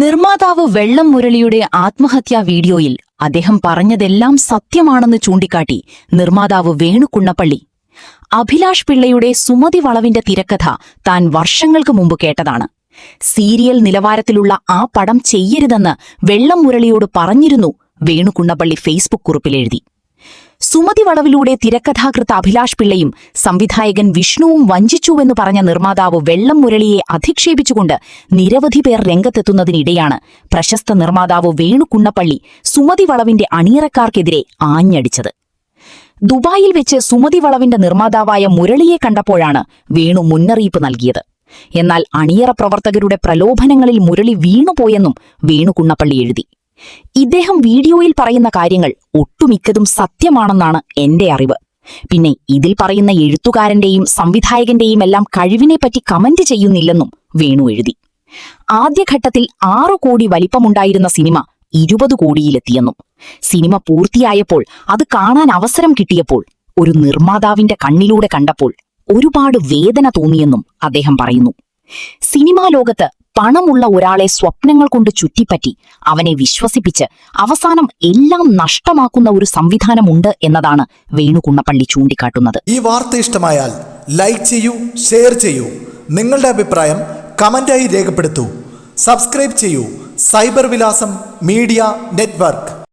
നിർമ്മാതാവ് വെള്ളം മുരളിയുടെ ആത്മഹത്യാ വീഡിയോയിൽ അദ്ദേഹം പറഞ്ഞതെല്ലാം സത്യമാണെന്ന് ചൂണ്ടിക്കാട്ടി നിർമ്മാതാവ് വേണു കുണ്ണപ്പള്ളി. അഭിലാഷ് പിള്ളയുടെ സുമതി വളവിന്റെ തിരക്കഥ താൻ വർഷങ്ങൾക്ക് മുമ്പ് കേട്ടതാണ്. സീരിയൽ നിലവാരത്തിലുള്ള ആ പടം ചെയ്യരുതെന്ന് വെള്ളം മുരളിയോട് പറഞ്ഞിരുന്നു വേണു കുണ്ണപ്പള്ളി ഫേസ്ബുക്ക് കുറിപ്പിലെഴുതി. സുമതി വളവിലൂടെ തിരക്കഥാകൃത്ത് അഭിലാഷ് പിള്ളയും സംവിധായകൻ വിഷ്ണുവും വഞ്ചിച്ചുവെന്ന് പറഞ്ഞ നിർമ്മാതാവ് വെള്ളം മുരളിയെ അധിക്ഷേപിച്ചുകൊണ്ട് നിരവധി പേർ രംഗത്തെത്തുന്നതിനിടെയാണ് പ്രശസ്ത നിർമ്മാതാവ് വേണു കുണ്ണപ്പള്ളി സുമതി വളവിന്റെ അണിയറക്കാർക്കെതിരെ ആഞ്ഞടിച്ചത്. ദുബായിൽ വെച്ച് സുമതി വളവിന്റെ നിർമ്മാതാവായ മുരളിയെ കണ്ടപ്പോഴാണ് വേണു മുന്നറിയിപ്പ് നൽകിയത്. എന്നാൽ അണിയറ പ്രവർത്തകരുടെ പ്രലോഭനങ്ങളിൽ മുരളി വീണുപോയെന്നും വേണു കുണ്ണപ്പള്ളി എഴുതി. ഇദ്ദേഹം വീഡിയോയിൽ പറയുന്ന കാര്യങ്ങൾ ഒട്ടുമിക്കതും സത്യമാണെന്നാണ് എന്റെ അറിവ്. പിന്നെ ഇതിൽ പറയുന്ന എഴുത്തുകാരന്റെയും സംവിധായകന്റെയും എല്ലാം കഴിവിനെപ്പറ്റി കമന്റ് ചെയ്യുന്നില്ലെന്നും വേണു എഴുതി. ആദ്യഘട്ടത്തിൽ 6 കോടി വലിപ്പമുണ്ടായിരുന്ന സിനിമ 20 കോടിയിലെത്തിയെന്നും സിനിമ പൂർത്തിയായപ്പോൾ അത് കാണാൻ അവസരം കിട്ടിയപ്പോൾ ഒരു നിർമ്മാതാവിന്റെ കണ്ണിലൂടെ കണ്ടപ്പോൾ ഒരുപാട് വേദന തോന്നിയെന്നും അദ്ദേഹം പറയുന്നു. സിനിമാ ലോകത്ത് പണമുള്ള ഒരാളെ സ്വപ്നങ്ങൾ കൊണ്ട് ചുറ്റിപ്പറ്റി അവനെ വിശ്വസിപ്പിച്ച് അവസാനം എല്ലാം നഷ്ടമാക്കുന്ന ഒരു സംവിധാനമുണ്ട് എന്നതാണ് വേണു കുണ്ണപ്പള്ളി ചൂണ്ടിക്കാട്ടുന്നത്. ഈ വാർത്ത ഇഷ്ടമായാൽ ലൈക്ക് ചെയ്യൂ, ഷെയർ ചെയ്യൂ. നിങ്ങളുടെ അഭിപ്രായം കമന്റായി രേഖപ്പെടുത്തൂ. സബ്സ്ക്രൈബ് ചെയ്യൂ സൈബർ വിലാസം മീഡിയ നെറ്റ്വർക്ക്.